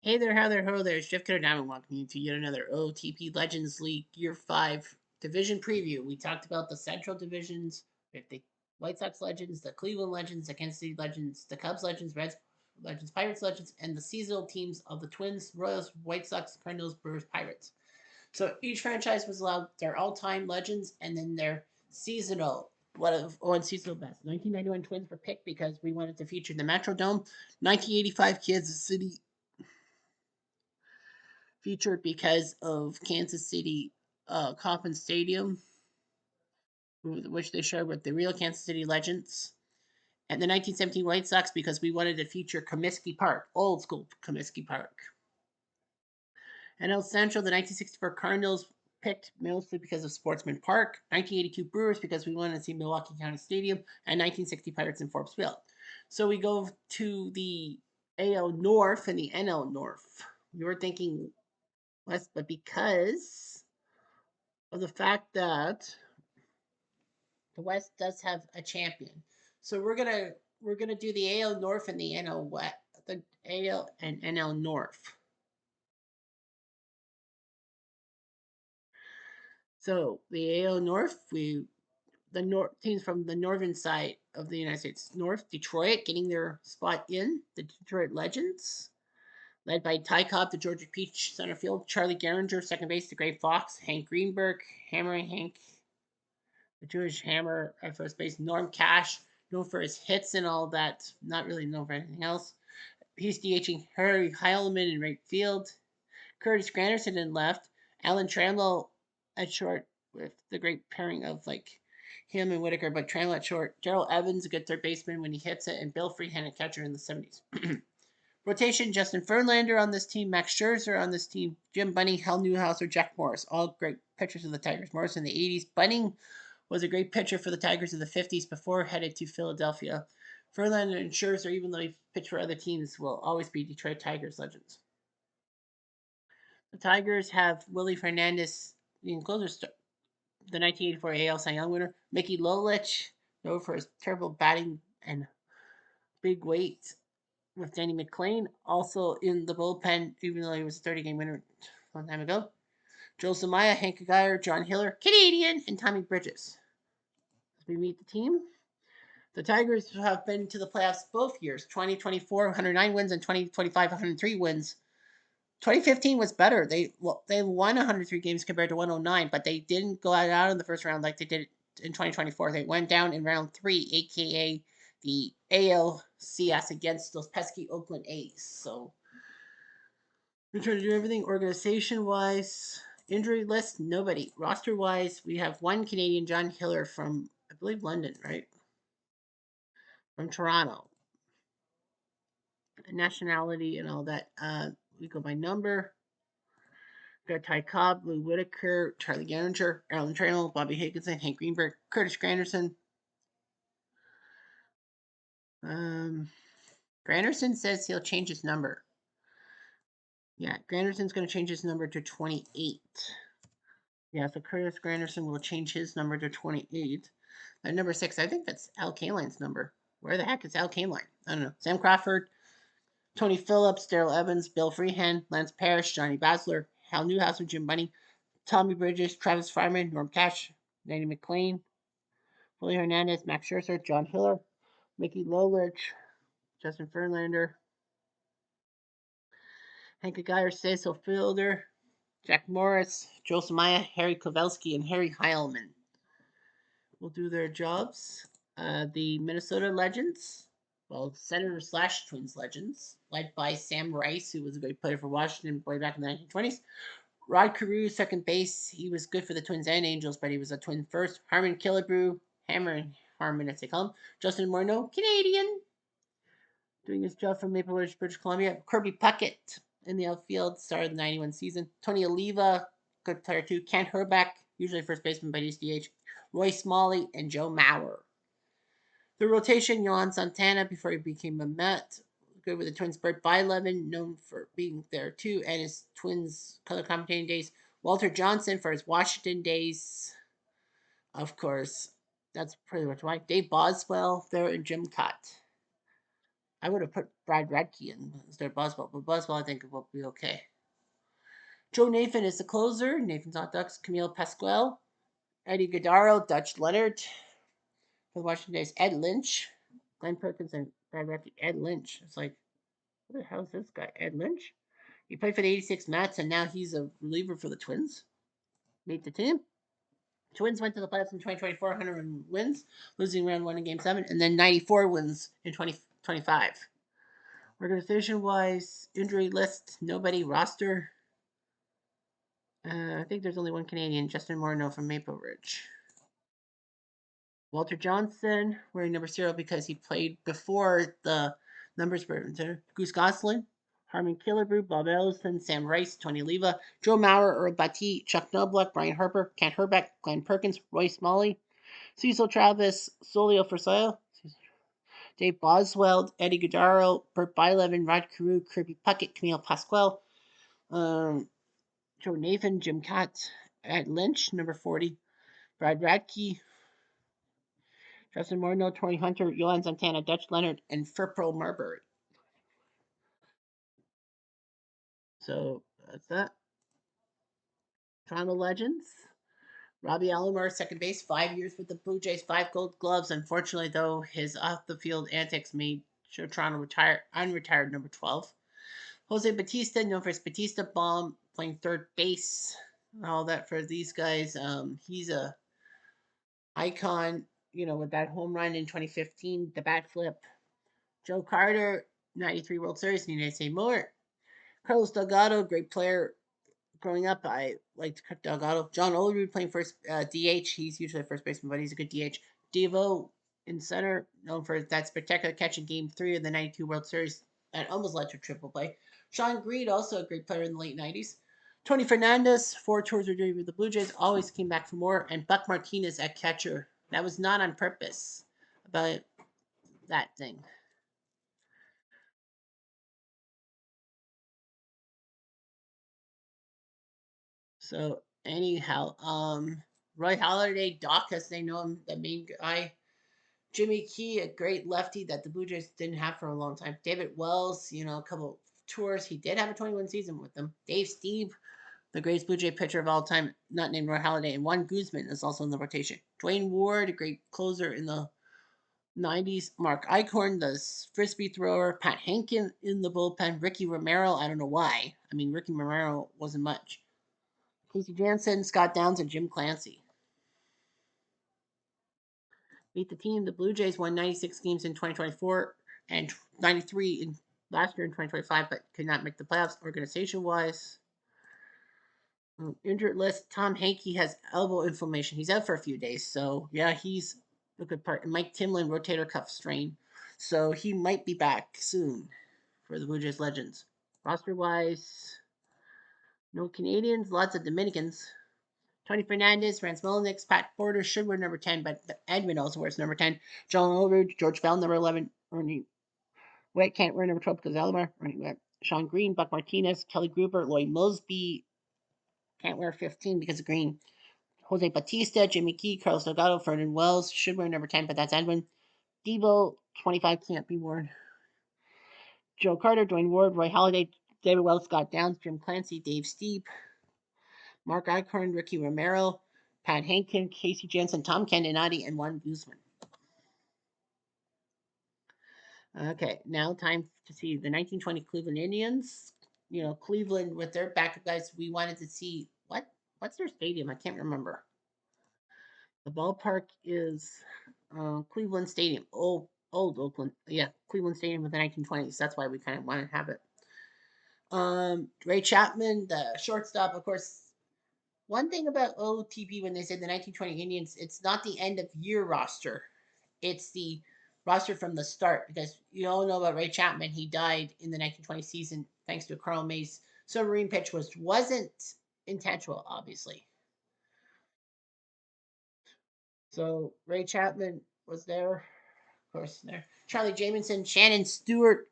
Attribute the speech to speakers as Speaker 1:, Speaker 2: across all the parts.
Speaker 1: Hey there, how there, ho there. It's Jeff Cutter Diamond welcoming you to yet another OTP Legends League Year 5 division preview. We talked about the Central divisions with the White Sox Legends, the Cleveland Legends, the Kansas City Legends, the Cubs Legends, Reds Legends, Pirates Legends, and the seasonal teams of the Twins, Royals, White Sox, Cardinals, Brewers, Pirates. So each franchise was allowed their all-time legends and then their seasonal one seasonal best. 1991 Twins were picked because we wanted to feature the Metrodome. 1985 Kansas City featured because of Kansas City Coffin Stadium, which they shared with the real Kansas City Legends. And the 1917 White Sox because we wanted to feature Comiskey Park, old school Comiskey Park. And El Central, the 1964 Cardinals picked mostly because of Sportsman Park. 1982 Brewers because we wanted to see Milwaukee County Stadium. And 1960 Pirates in Forbes Field. So we go to the AL North and the NL North. We were thinking West, but because of the fact that the West does have a champion. So we're gonna do the AL North and the NL West, the AL and NL North. So the AL North, the North teams from the northern side of the United States North, Detroit getting their spot in the Detroit Legends, led by Ty Cobb, the Georgia Peach center field, Charlie Gehringer, second base, the Gray Fox, Hank Greenberg, Hammer Hank, the Jewish Hammer at first base, Norm Cash, known for his hits and all that, not really known for anything else. He's DHing Harry Heilman in right field, Curtis Granderson in left, Alan Trammell at short with the great pairing of like him and Whitaker, but Trammell at short, Gerald Evans, a good third baseman when he hits it, and Bill Freehan, a catcher in the 70s. Rotation, Justin Fernlander on this team, Max Scherzer on this team, Jim Bunning, Hal Newhouser, Jack Morris, all great pitchers of the Tigers. Morris in the 80s. Bunning was a great pitcher for the Tigers in the 50s before headed to Philadelphia. Verlander and Scherzer, even though he pitched for other teams, will always be Detroit Tigers legends. The Tigers have Willie Fernandez, the 1984 AL Cy Young winner, Mickey Lolich, known for his terrible batting and big weight, with Danny McClain, also in the bullpen, even though he was a 30-game winner a long time ago. Joe Samaya, Hank Geyer, John Hiller, Canadian, and Tommy Bridges. As we meet the team, the Tigers have been to the playoffs both years 2024, 109 wins, and 2025, 103 wins. 2015 was better. They won 103 games compared to 109, but they didn't go out in the first round like they did in 2024. They went down in round 3, aka the ALCS against those pesky Oakland A's. So we're trying to do everything organization wise. Injury list, nobody. Roster wise, we have one Canadian, John Hiller from, I believe, London, right? From Toronto. Nationality and all that. We go by number. We got Ty Cobb, Lou Whitaker, Charlie Gehringer, Alan Trammell, Bobby Higginson, Hank Greenberg, Curtis Granderson. Um, Granderson says he'll change his number. Yeah, Granderson's going to change his number to 28. Yeah, so Curtis Granderson will change his number to 28. And number 6, I think that's Al Kaline's number. Where the heck is Al Kaline? I don't know. Sam Crawford, Tony Phillips, Daryl Evans, Bill Freehan, Lance Parrish, Johnny Basler, Hal Newhouse, Jim Bunning, Tommy Bridges, Travis Fireman, Norm Cash, Danny McClain, Willie Hernandez, Max Scherzer, John Hiller, Mickey Lolich, Justin Fernlander, Hank Geyer, Cecil Fielder, Jack Morris, Joe Samaya, Harry Kovalsky, and Harry Heilman will do their jobs. The Minnesota Legends, well, Senator slash Twins Legends, led by Sam Rice, who was a great player for Washington way back in the 1920s. Rod Carew, second base. He was good for the Twins and Angels, but he was a Twin first. Harmon Killebrew, Hammer and Harmon as they call him. Justin Morneau, Canadian, doing his job from Maple Ridge, British Columbia. Kirby Puckett in the outfield, started the 91 season. Tony Oliva, good player too. Kent Herbeck, usually first baseman, but he's DH. Roy Smalley, and Joe Mauer. The rotation, Yohan Santana before he became a Met. Good with the Twins. Bert Bylevin, known for being there too, and his Twins color commentating days. Walter Johnson for his Washington days. Of course, that's pretty much why. Dave Boswell there and Jim Cott. I would have put Brad Radke in instead of Boswell, but Boswell I think will be okay. Joe Nathan is the closer. Nathan's Hot Dogs. Camille Pasquale. Eddie Gaudaro. Dutch Leonard. For the Washington Days. Ed Lynch. Glenn Perkins and Brad Radke. Ed Lynch. It's like, what the hell is this guy? Ed Lynch? He played for the 86 Mets, and now he's a reliever for the Twins. Made the team. Twins went to the playoffs in 2024, 100 wins, losing round one in game seven, and then 94 wins in 2025. Organization wise, injury list, nobody roster. I think there's only one Canadian, Justin Morneau from Maple Ridge. Walter Johnson, wearing number 0 because he played before the numbers were inserted. Goose Gosselin, Harmon Killebrew, Bob Ellison, Sam Rice, Tony Leva, Joe Maurer, Earl Batty, Chuck Knobloch, Brian Harper, Kent Herbeck, Glenn Perkins, Roy Smalley, Cecil Travis, Solio Forsayo, Dave Boswell, Eddie Gaudaro, Bert Bylevin, Rod Carew, Kirby Puckett, Camille Pasquale, Joe Nathan, Jim Katz, Ed Lynch, number 40, Brad Radke, Justin Morneau, Tony Hunter, Johan Santana, Dutch Leonard, and Furpro Marbury. So that's that. Toronto Legends. Robbie Alomar, second base, 5 years with the Blue Jays, 5 Gold Gloves. Unfortunately, though, his off-the-field antics made Toronto unretired number 12. Jose Batista, known for his Batista bomb, playing third base, all that for these guys. He's a icon, with that home run in 2015, the bat flip. Joe Carter, 93 World Series, need I say more? Carlos Delgado, great player. Growing up, I liked Delgado. John Olerud playing first DH. He's usually a first baseman, but he's a good DH. Devo in center, known for that spectacular catch in Game 3 of the 92 World Series that almost led to a triple play. Sean Greed, also a great player in the late 90s. Tony Fernandez, 4 tours with the Blue Jays, always came back for more. And Buck Martinez at catcher. That was not on purpose, but that thing. So anyhow, Roy Halladay, Doc, as they know him, the main guy. Jimmy Key, a great lefty that the Blue Jays didn't have for a long time. David Wells, a couple tours. He did have a 21 season with them. Dave Steve, the greatest Blue Jay pitcher of all time, not named Roy Halladay. And Juan Guzman is also in the rotation. Dwayne Ward, a great closer in the 90s. Mark Eichhorn, the frisbee thrower. Pat Henkin in the bullpen. Ricky Romero, I don't know why. I mean, Ricky Romero wasn't much. Casey Jansen, Scott Downs, and Jim Clancy. Beat the team. The Blue Jays won 96 games in 2024 and 93 in last year in 2025, but could not make the playoffs organization wise. Injured list. Tom Hankey has elbow inflammation. He's out for a few days, so yeah, he's a good part. And Mike Timlin, rotator cuff strain, so he might be back soon for the Blue Jays Legends. Roster wise, no Canadians, lots of Dominicans. Tony Fernandez, Rance Mulliniks, Pat Porter should wear number 10, but Edmund also wears number 10. John Olerud, George Bell, number 11. Ernie Wet can't wear number 12 because Alomar. Ernie Wet. Sean Green, Buck Martinez, Kelly Gruber, Lloyd Mosby can't wear 15 because of Green. Jose Batista, Jimmy Key, Carlos Delgado, Ferdinand Wells should wear number 10, but that's Edwin. Devo, 25 can't be worn. Joe Carter, Dwayne Ward, Roy Halladay, David Wells, Scott Downs, Jim Clancy, Dave Steep, Mark Eichhorn, Ricky Romero, Pat Hankin, Casey Jensen, Tom Candinati, and Juan Guzman. Okay, now time to see the 1920 Cleveland Indians. Cleveland with their backup guys. We wanted to see what's their stadium. I can't remember. The ballpark is Cleveland Stadium. Old Oakland. Yeah, Cleveland Stadium with the 1920s. That's why we kind of want to have it. Ray Chapman, the shortstop, of course. One thing about Ootp when they said the 1920 Indians, it's not the end of year roster. It's the roster from the start because you all know about Ray Chapman. He died in the 1920 season thanks to a Carl Mays submarine pitch, which wasn't intentional, obviously. So Ray Chapman was there, of course. There, Charlie Jamison, Shannon Stewart,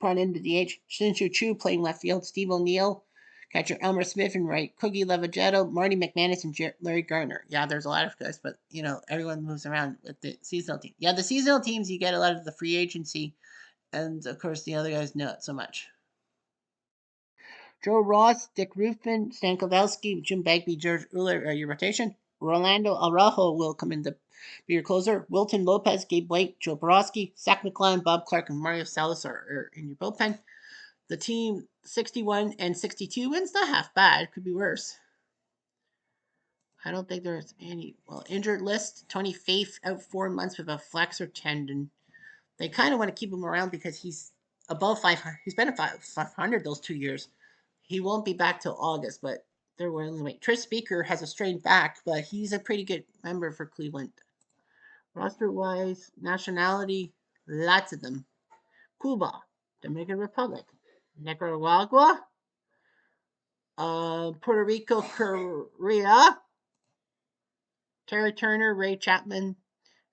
Speaker 1: put into DH. Shinshu Chu playing left field. Steve O'Neill, catcher Elmer Smith and right. Cookie Levagetto, Marty McManus, and Larry Garner. Yeah, there's a lot of guys, but everyone moves around with the seasonal team. Yeah, the seasonal teams you get a lot of the free agency And of course, the other guys not so much. Joe Ross, Dick Ruffin, Stan Kowalski, Jim Bagby, George Uller are your rotation. Rolando Araujo will come in to be your closer. Wilton Lopez, Gabe White, Joe Borowski, Zach McClellan, Bob Clark, and Mario Salazar are in your bullpen. The team 61 and 62 wins, not half bad. Could be worse. I don't think there's any. Well, injured list, Tony Faith out 4 months with a flexor tendon. They kind of want to keep him around because he's above 500. He's been at 500 those 2 years. He won't be back till August, but they're willing to wait. Tris Speaker has a strained back, but he's a pretty good member for Cleveland. Roster wise, nationality, lots of them. Cuba, Dominican Republic, Nicaragua, Puerto Rico, Korea, Terry Turner, Ray Chapman.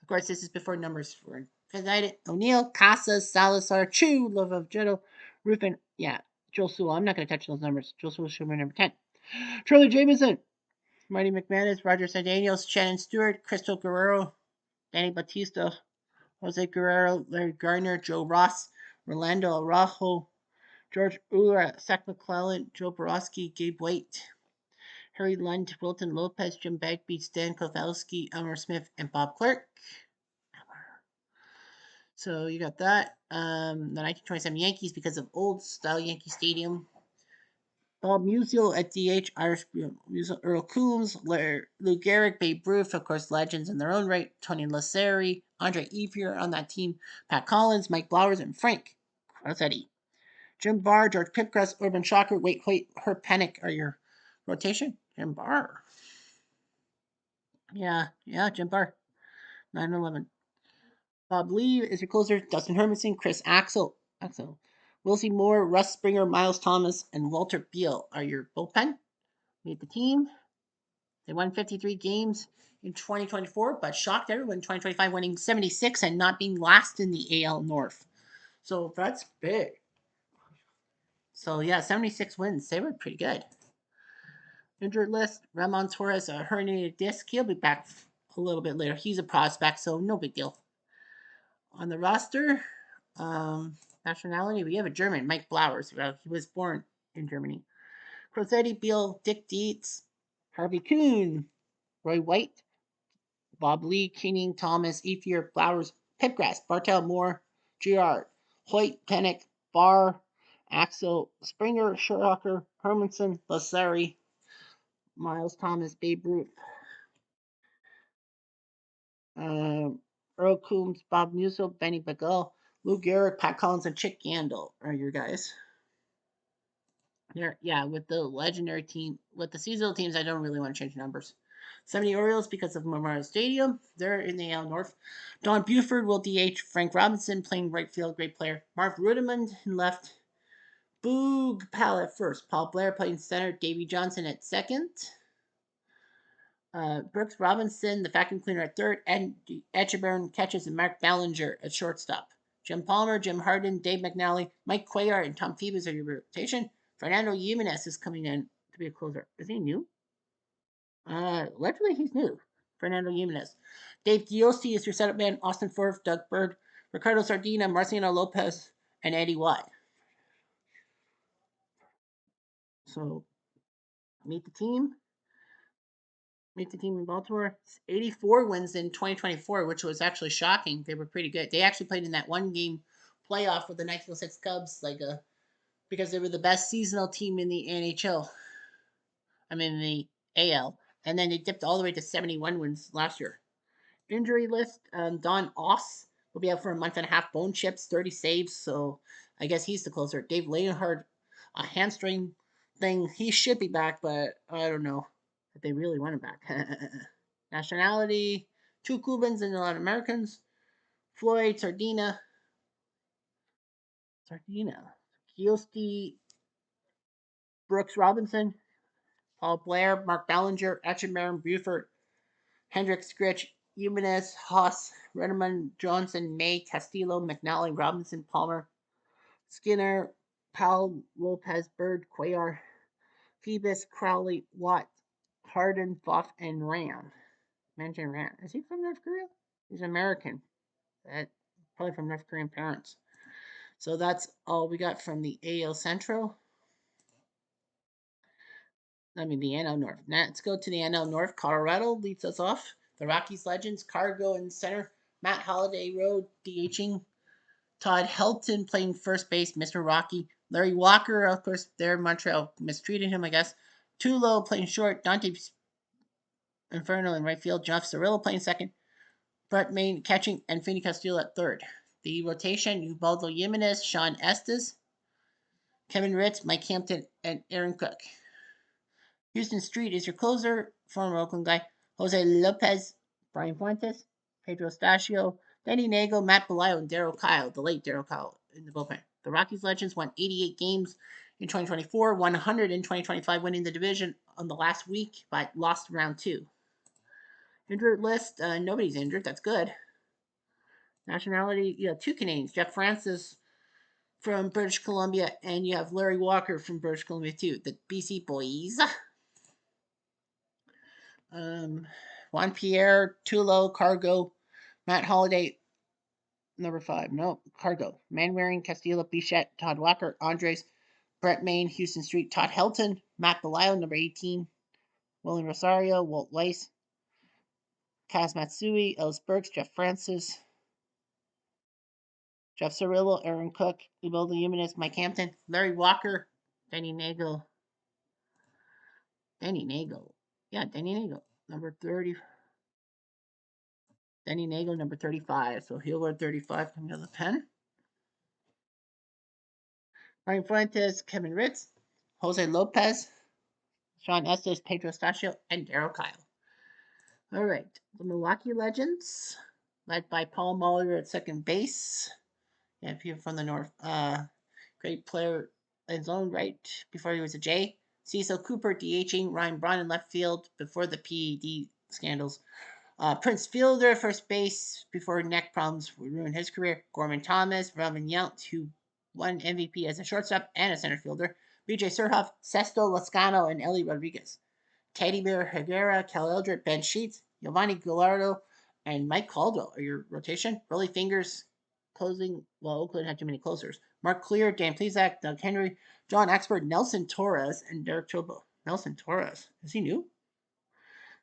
Speaker 1: Of course, this is before numbers were invented. O'Neill, Casas, Salazar, Chu, Love of Jetto, Rufin. Yeah, Joel Sewell. I'm not going to touch those numbers. Joel Sewell should be number 10. Charlie Jameson, Marty McManus, Roger St. Daniels, Shannon Stewart, Crystal Guerrero, Danny Batista, Jose Guerrero, Larry Gardner, Joe Ross, Rolando Araujo, George Ura, Seth McClellan, Joe Borowski, Gabe White, Harry Lund, Wilton Lopez, Jim Bagby, Stan Kowalski, Elmer Smith, and Bob Clark. So you got that. The 1927 Yankees because of old style Yankee Stadium. Bob Musial at DH, Irish Musial, Earl Coombs, Lou Gehrig, Babe Ruth, of course, legends in their own right. Tony Lasseri, Andre Evier on that team, Pat Collins, Mike Blowers, and Frank Rossetti. Jim Barr, George Pipgras, Urban Shocker, Wait, Herb Pennick are your rotation. Jim Barr. Yeah, Jim Barr. 9-11. Bob Lee is your closer. Dustin Hermanson, Chris Axel. Wilsie Moore, Russ Springer, Miles Thomas, and Walter Beal are your bullpen. Meet the team. They won 53 games in 2024, but shocked everyone in 2025, winning 76 and not being last in the AL North. So that's big. So yeah, 76 wins. They were pretty good. Injured list, Ramon Torres, a herniated disc. He'll be back a little bit later. He's a prospect, so no big deal. On the roster, nationality, we have a German, Mike Blowers. He was born in Germany. Crosetti, Beal, Dick Dietz, Harvey Kuhn, Roy White, Bob Lee, Keening, Thomas, Ethier, Flowers, Pipgrass, Bartel, Moore, Girard, Hoyt, Pennick, Barr, Axel, Springer, Schuracher, Hermanson, Lasseri, Miles Thomas, Babe Ruth, uh, Earl Coombs, Bob Musil, Benny Bagel, Lou Gehrig, Pat Collins, and Chick Yandel are your guys. Yeah, with the legendary team, with the seasonal teams, I don't really want to change numbers. 70 Orioles because of Memorial Stadium. They're in the AL North. Don Buford will DH. Frank Robinson playing right field, great player. Mark Rudimond in left. Boog Pal at first. Paul Blair playing center. Davey Johnson at second. Brooks Robinson, the vacuum cleaner at third. And Etcheburn catches and Mark Ballinger at shortstop. Jim Palmer, Jim Harden, Dave McNally, Mike Cuellar, and Tom Phoebus are your rotation. Fernando Jimenez is coming in to be a closer. Is he new? Allegedly he's new. Fernando Jimenez. Dave Diosti is your setup man. Austin Forth, Doug Bird, Ricardo Sardina, Marciano Lopez, and Eddie Watt. So meet the team. Meet the team in Baltimore. 84 wins in 2024, which was actually shocking. They were pretty good. They actually played in that one game playoff with the 1906 Cubs, because they were the best seasonal team in the NHL. I mean, the AL. And then they dipped all the way to 71 wins last year. Injury list, Don Oss will be out for a month and a half. Bone chips, 30 saves, so I guess he's the closer. Dave Leonhardt, a hamstring thing. He should be back, but I don't know if they really want him back. Nationality, 2 Cubans and a lot of Americans. Floyd, Sardina. Giosti, Brooks Robinson, Paul Blair, Mark Ballinger, Etchenbaum, Buford, Hendricks, Scritch, Jimenez, Haas, Redmond, Johnson, May, Castillo, McNally, Robinson, Palmer, Skinner, Powell, Lopez, Bird, Cuellar, Phoebus, Crowley, Watt, Harden, Buff, and Ram. Mention Ram. Is he from North Korea? He's American. That probably from North Korean parents. So that's all we got from the AL Central. I mean, the NL North. Now let's go to the NL North. Colorado leads us off. The Rockies legends, Cargo in center. Matt Holliday Road, DHing. Todd Helton playing first base, Mr. Rocky. Larry Walker, of course, there in Montreal mistreated him, I guess. Tulo playing short. Dante Inferno in right field. Jeff Cirillo playing second. Brett Main catching, and Finny Castillo at third. The rotation, Ubaldo Jimenez, Sean Estes, Kevin Ritz, Mike Hampton, and Aaron Cook. Houston Street is your closer, former Oakland guy. Jose Lopez, Brian Fuentes, Pedro Stachio, Denny Nagle, Matt Belayo, and Darryl Kyle, the late Darryl Kyle, in the bullpen. The Rockies Legends won 88 games in 2024, 100 in 2025, winning the division on the last week, but lost round two. Injured list, nobody's injured. That's good. Nationality, two Canadians. Jeff Francis from British Columbia, and you have Larry Walker from British Columbia too. The BC boys. Juan Pierre, Tulo, Cargo, Matt Holliday, number 5. No, Cargo. Manwaring, Castillo, Bichette, Todd Walker, Andres, Brett Main, Houston Street, Todd Helton, Matt Belayo, number 18. William Rosario, Walt Weiss, Kaz Matsui, Ellis Burks, Jeff Francis, Jeff Cirillo, Aaron Cook, Ubaldo Jimenez, Mike Hampton, Larry Walker, Denny Nagle. Denny Nagle. Yeah, Denny Nagle, number 30. Denny Nagle, number 35. So he'll wear 35 coming out of the pen. Ryan Fuentes, Kevin Ritz, Jose Lopez, Sean Estes, Pedro Stachio, and Darryl Kyle. All right, the Milwaukee Legends, led by Paul Muller at second base. Yeah, people from the north. Great player in his own right before he was a J. Cecil Cooper DHing, Ryan Braun in left field before the PED scandals. Prince Fielder, first base, before neck problems would ruin his career. Gorman Thomas, Robin Yount, who won MVP as a shortstop and a center fielder. BJ Surhoff, Sesto Lascano, and Ellie Rodriguez. Teddy Bear Higuera, Cal Eldred, Ben Sheets, Giovanni Gallardo, and Mike Caldwell are your rotation. Rolly Fingers closing. Well, Oakland had too many closers. Mark Clear, Dan Plesac, Doug Henry, John Expert, Nelson Torres, and Derek Chobo. Nelson Torres. Is he new?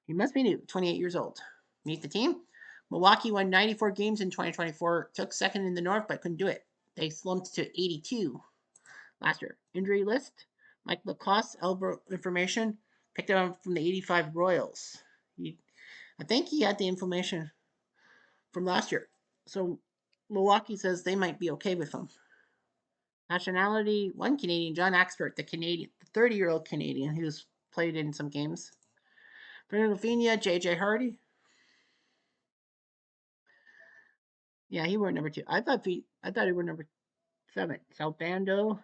Speaker 1: He must be new, 28 years old. Meet the team. Milwaukee won 94 games in 2024, took second in the North, but couldn't do it. They slumped to 82 last year. Injury list. Mike Lacoste, elbow information, picked it up from the 85 Royals. I think he had the information from last year. So Milwaukee says they might be okay with him. Nationality, one Canadian, John Axford, the 30-year-old Canadian who's played in some games. Fernando Fina, J.J. Hardy. Yeah, he wore number 2. I thought he wore number 7. Salbando,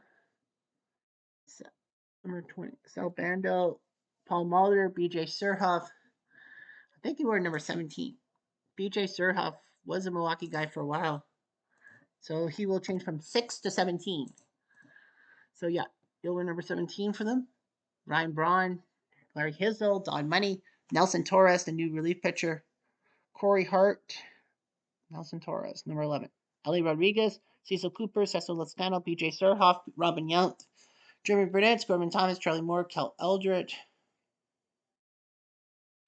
Speaker 1: number 20. Salbando, Paul Muller, B.J. Surhoff. I think he wore number 17. B.J. Surhoff was a Milwaukee guy for a while. So he will change from 6 to 17. So yeah, he'll wear number 17 for them. Ryan Braun, Larry Hizzle, Don Money, Nelson Torres, the new relief pitcher. Corey Hart, Nelson Torres, number 11. Ellie Rodriguez, Cecil Cooper, Cecil Lascano, B.J. Surhoff, Robin Yount, Jeremy Burnett, Gorman Thomas, Charlie Moore, Kel Eldred.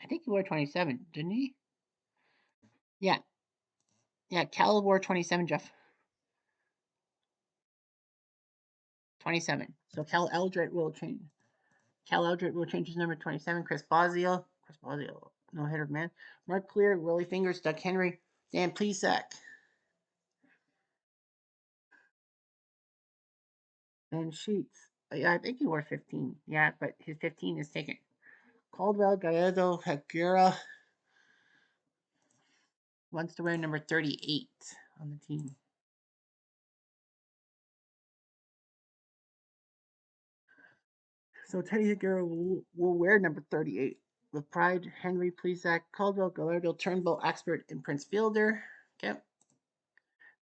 Speaker 1: I think he wore 27, didn't he? Yeah. Yeah, Cal wore 27, Jeff. 27. So Cal Eldred will change. Cal Eldred will change his number to 27. Chris Bosio, no hitter man. Mark Clear, Rolly Fingers, Doug Henry, Dan Plesac. And Sheets. Yeah, I think he wore 15. Yeah, but his 15 is taken. Caldwell, Gallardo, Higuera wants to wear number 38 on the team. So Teddy Higuera will wear number 38 with pride. Henry, Plesac, Caldwell, Gallardo, Turnbull, Expert, and Prince Fielder. Okay.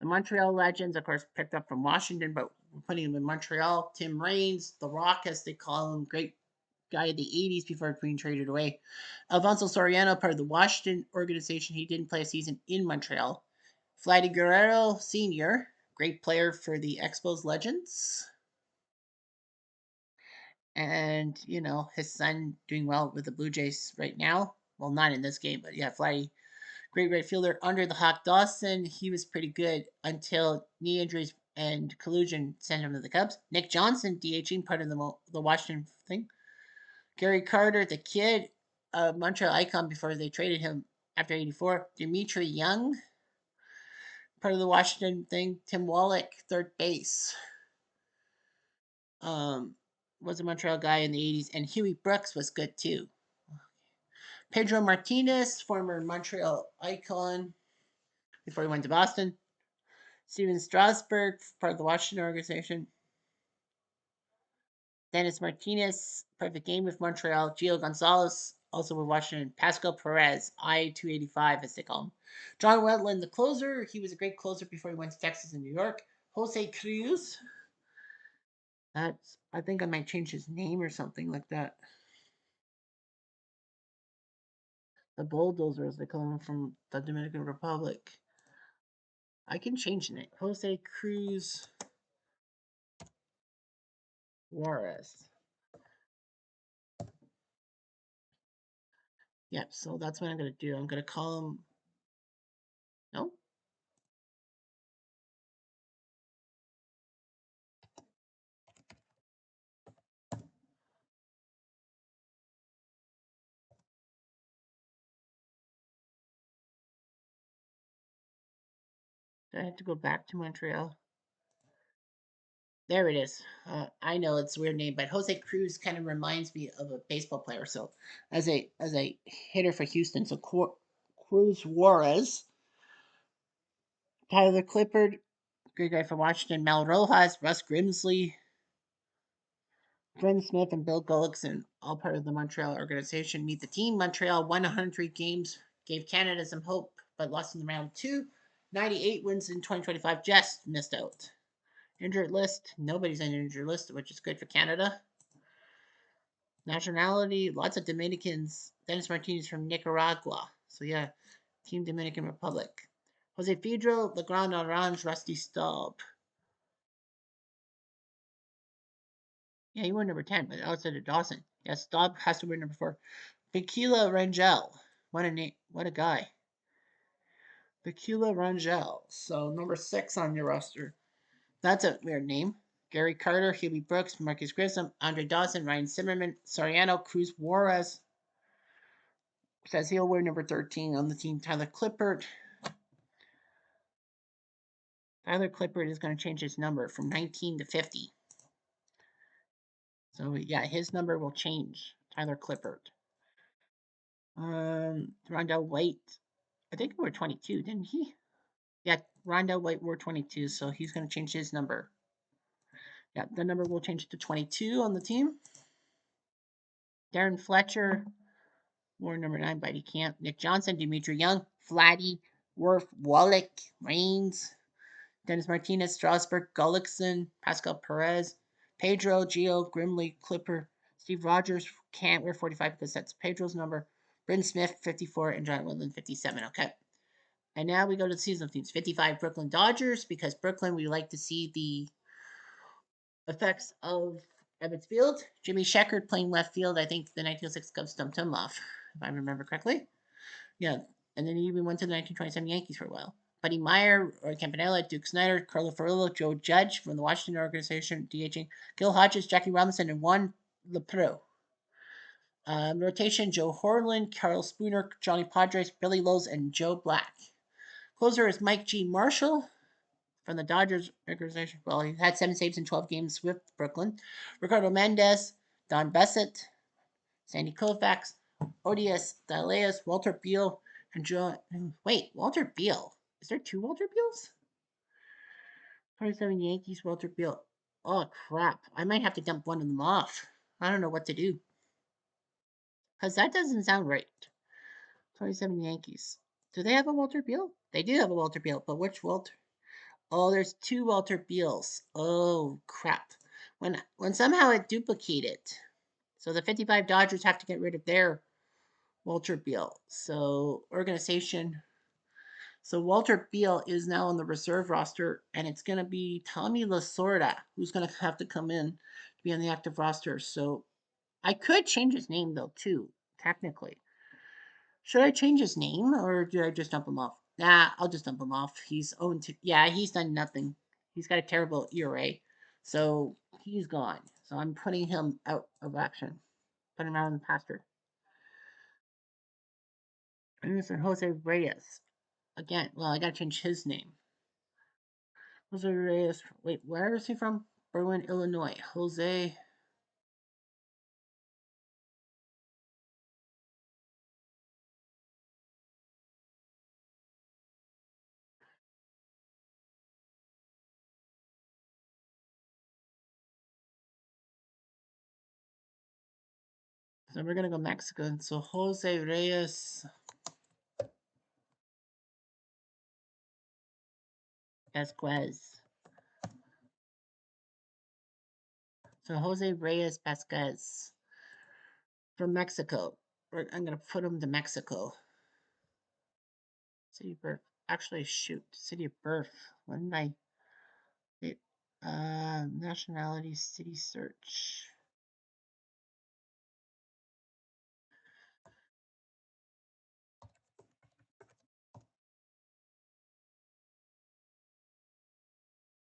Speaker 1: The Montreal Legends, of course, picked up from Washington, but we're putting him in Montreal. Tim Raines, The Rock, as they call him, great guy of the 80s before being traded away. Alfonso Soriano, part of the Washington organization. He didn't play a season in Montreal. Vladdy Guerrero Sr., great player for the Expos Legends. And, his son doing well with the Blue Jays right now. Well, not in this game, but yeah, Flaherty, great right fielder. Under the Hawk Dawson, he was pretty good until knee injuries and collusion sent him to the Cubs. Nick Johnson, DHing, part of the Washington thing. Gary Carter, the kid, Montreal icon before they traded him after '84. Dimitri Young, part of the Washington thing. Tim Wallach, third base, um, was a Montreal guy in the '80s, and Huey Brooks was good too. Pedro Martinez, former Montreal icon before he went to Boston. Steven Strasburg, part of the Washington organization. Dennis Martinez, perfect game with Montreal. Gio Gonzalez, also with Washington. Pascal Perez, I-285, as they call him. John Wetland, the closer. He was a great closer before he went to Texas and New York. Jose Cruz. I think I might change his name or something like that. The bulldozer, as they call him, from the Dominican Republic. I can change the name. Jose Cruz Juarez. Yep, so that's what I'm going to do. I'm going to call him. No? I have to go back to Montreal. There it is. I know it's a weird name, but Jose Cruz kind of reminds me of a baseball player. So, as a hitter for Houston, so Cruz Juarez, Tyler Clippard, great guy for Washington, Mel Rojas, Russ Grimsley, Bryn Smith, and Bill Gullickson, all part of the Montreal organization. Meet the team. Montreal won 103 games, gave Canada some hope, but lost in the round two. 98 wins in 2025, just missed out. Injured list, nobody's on the injured list, which is good for Canada. Nationality, lots of Dominicans. Dennis Martinez from Nicaragua. So yeah, Team Dominican Republic. Jose Pedro, Legrand Orange, Rusty Staub. Yeah, he won number 10, but outside of Dawson. Yeah, Staub has to win number 4. Tequila Rangel. What a name. What a guy. Tequila Rangel. So number 6 on your roster. That's a weird name. Gary Carter, Huey Brooks, Marcus Grissom, Andre Dawson, Ryan Zimmerman, Soriano, Cruz Juarez. Says he'll wear number 13 on the team. Tyler Clippard. Tyler Clippard is going to change his number from 19 to 50. So yeah, his number will change. Tyler Clippard. Rondell White. I think he wore 22, didn't he? Yeah, Rondell White wore 22, so he's going to change his number. Yeah, the number will change to 22 on the team. Darren Fletcher wore number 9, but he can't. Nick Johnson, Dimitri Young, Flatty, Worf, Wallach, Rains, Dennis Martinez, Strasburg, Gullickson, Pascal Perez, Pedro, Gio, Grimley, Clipper, Steve Rogers can't wear 45 because that's Pedro's number. Bryn Smith, 54, and John Woodland, 57. Okay. And now we go to the seasonal teams. 55, Brooklyn Dodgers, because Brooklyn, we like to see the effects of Ebbets Field. Jimmy Sheckard playing left field. I think the 1906 Cubs stumped him off, if I remember correctly. Yeah, and then he even went to the 1927 Yankees for a while. Buddy Meyer, Roy Campanella, Duke Snyder, Carlo Ferrillo, Joe Judge from the Washington organization, DHing, Gil Hodges, Jackie Robinson, and Juan Lepro. Rotation, Joe Horland, Carl Spooner, Johnny Padres, Billy Lowe's, and Joe Black. Closer is Mike G. Marshall from the Dodgers organization. Well, he had 7 saves in 12 games with Brooklyn. Ricardo Mendez, Don Bessett, Sandy Koufax, Odious Daleas, Walter Beal, and John. Wait, Walter Beal. Is there 2 Walter Beals? 27 Yankees, Walter Beal. Oh, crap. I might have to dump one of them off. I don't know what to do. Because that doesn't sound right. 27 Yankees. Do they have a Walter Beal? They do have a Walter Beal, but which Walter? Oh, there's 2 Walter Beals. Oh, crap. When somehow it duplicated. So the 55 Dodgers have to get rid of their Walter Beal. So organization So Walter Beal is now on the reserve roster, and it's going to be Tommy Lasorda who's going to have to come in to be on the active roster. So I could change his name though too, technically. Should I change his name or do I just dump him off? Nah, I'll just dump him off. He's 0 2. Yeah, he's done nothing. He's got a terrible ERA. So he's gone. So I'm putting him out of action. Putting him out in the pasture. And this is Jose Reyes. Again, well, I gotta change his name. Jose Reyes. Wait, where is he from? Berwyn, Illinois. Jose. So we're gonna go Mexican. So Jose Reyes Vasquez. So Jose Reyes Vasquez from Mexico. I'm gonna put him to Mexico. City of birth. Actually, shoot. City of birth. When did I? It, nationality, city search.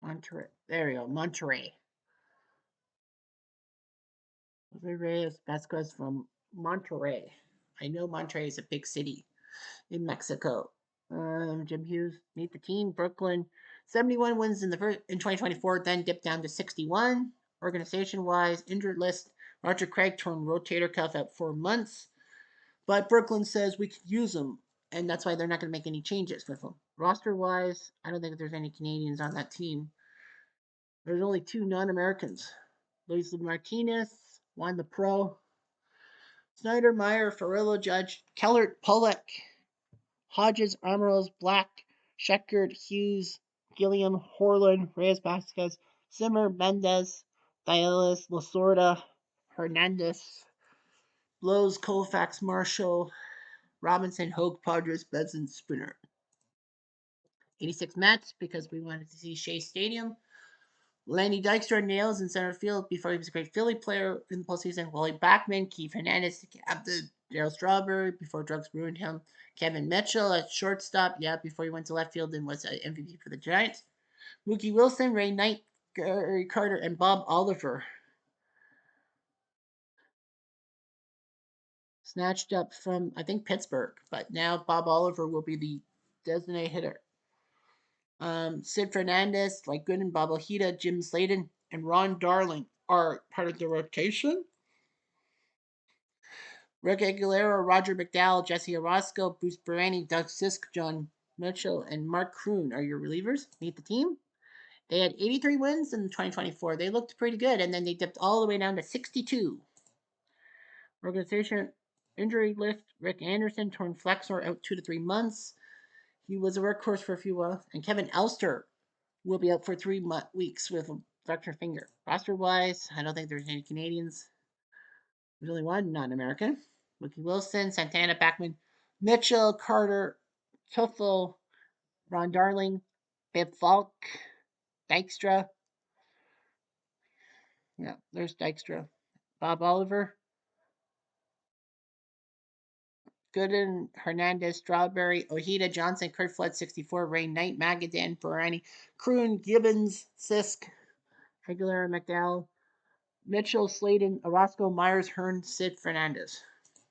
Speaker 1: Monterey. There we go. Monterey. Jose Reyes Vasquez from Monterey. I know Monterey is a big city in Mexico. Jim Hughes, meet the team. Brooklyn, 71 wins in the first in 2024, then dipped down to 61. Organization wise, injured list. Roger Craig torn rotator cuff out 4 months, but Brooklyn says we could use him, and that's why they're not going to make any changes with him. Roster wise, I don't think there's any Canadians on that team. There's only two non-Americans. Luis Martinez won the pro. Snyder, Meyer, Ferrillo, Judge, Kellert, Pollock, Hodges, Armoros, Black, Sheckard, Hughes, Gilliam, Horland, Reyes Vasquez, Zimmer, Mendez, Dialis, Lasorda, Hernandez, Blows, Colfax, Marshall, Robinson, Hogue, Padres, Benson, Spooner. 86 Mets because we wanted to see Shea Stadium. Lanny Dykstra nails in center field before he was a great Philly player in the postseason. Wally Backman, Keith Hernandez, Captain Darryl Strawberry before drugs ruined him. Kevin Mitchell at shortstop, yeah, before he went to left field and was an MVP for the Giants. Mookie Wilson, Ray Knight, Gary Carter, and Bob Oliver. Snatched up from, I think, Pittsburgh, but now Bob Oliver will be the designated hitter. Sid Fernandez, like Gooden, Bob Ojeda, Jim Slayton, and Ron Darling are part of the rotation. Rick Aguilera, Roger McDowell, Jesse Orozco, Bruce Berani, Doug Sisk, John Mitchell, and Mark Kroon are your relievers. Meet the team. They had 83 wins in 2024. They looked pretty good, and then they dipped all the way down to 62. Organization injury list: Rick Anderson, torn flexor, out 2 to 3 months. He was a workhorse for a few months. And Kevin Elster will be out for 3 weeks with a fractured finger. Roster wise, I don't think there's any Canadians. There's only one non-American. Mookie Wilson, Santana, Backman, Mitchell, Carter, Tuffle, Ron Darling, Bibb Falk, Dykstra. Yeah, there's Dykstra. Bob Oliver, Gooden, Hernandez, Strawberry, Ojeda, Johnson, Kurt Flood, 64, Ray Knight, Magadan, Barani, Kroon, Gibbons, Sisk, Aguilera, McDowell, Mitchell, Sladen, Orozco, Myers, Hearn, Sid, Fernandez.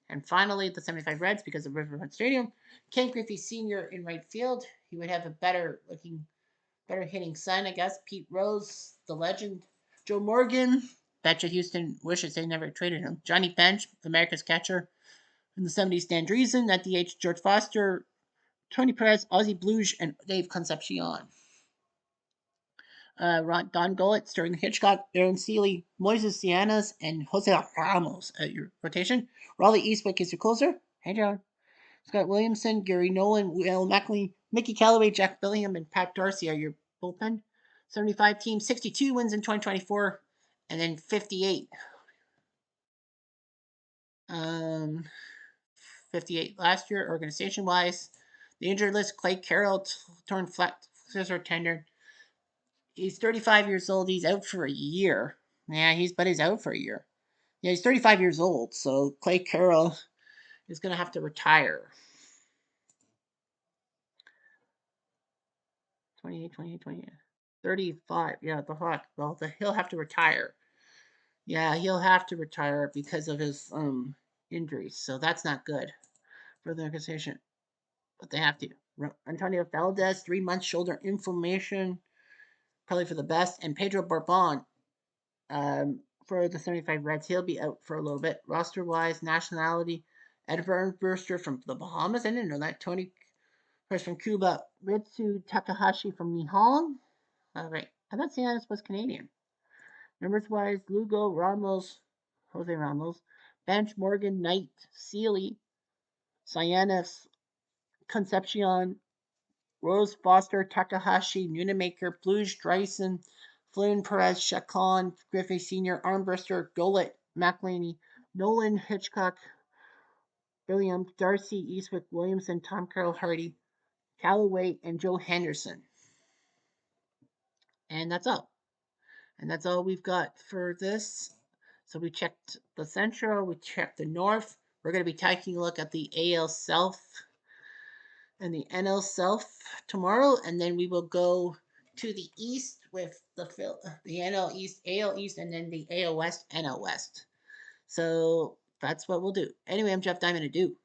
Speaker 1: And finally, the 75 Reds, because of Riverfront Stadium, Ken Griffey Sr. in right field. He would have a better hitting son, I guess. Pete Rose, the legend. Joe Morgan, betcha Houston wishes they never traded him. Johnny Bench, America's catcher. In the 70s, Dan Driesen. At the age, George Foster, Tony Perez, Ozzie Bluge, and Dave Concepcion. Don Gullett, Sterling Hitchcock, Aaron Seeley, Moises Cianas, and Jose Ramos at your rotation. Raleigh Eastwick is your closer. Hey, John. Scott Williamson, Gary Nolan, Will Mackley, Mickey Callaway, Jack Billingham, and Pat Darcy are your bullpen. 75 teams, 62 wins in 2024, and then 58. 58 last year, organization wise. The injured list: Clay Carroll, torn flat scissor tendon. He's 35 years old. He's out for a year. Yeah, he's out for a year. Yeah, he's 35 years old. So Clay Carroll is going to have to retire. 28, 28, 28. 35. Yeah, the Hawk. Well, he'll have to retire. Yeah, he'll have to retire because of his injuries. So that's not good for the organization. But they have to. Antonio Valdez, 3 months shoulder inflammation, probably for the best. And Pedro Bourbon, for the 75 Reds, he'll be out for a little bit. Roster wise, nationality, Edinburgh Burster from the Bahamas. I didn't know that. Tony Chris from Cuba. Ritsu Takahashi from Nihon. All right. I thought Cianis was Canadian. Numbers wise, Lugo, Ramos, Jose Ramos, Bench, Morgan, Knight, Sealy, Cianis, Concepcion, Rose, Foster, Takahashi, Nunemaker, Blues, Dreisen, Flynn, Perez, Chacon, Griffey Sr., Armbruster, Golet, McElhaney, Nolan, Hitchcock, William, Darcy, Eastwick, Williamson, Tom Carroll, Hardy, Callaway, and Joe Henderson. And that's all. And that's all we've got for this. So we checked the Central, we checked the North. We're going to be taking a look at the AL South and the NL South tomorrow, and then we will go to the East with the NL East, AL East, and then the AL West, NL West. So that's what we'll do. Anyway, I'm Jeff Diamond. Adieu.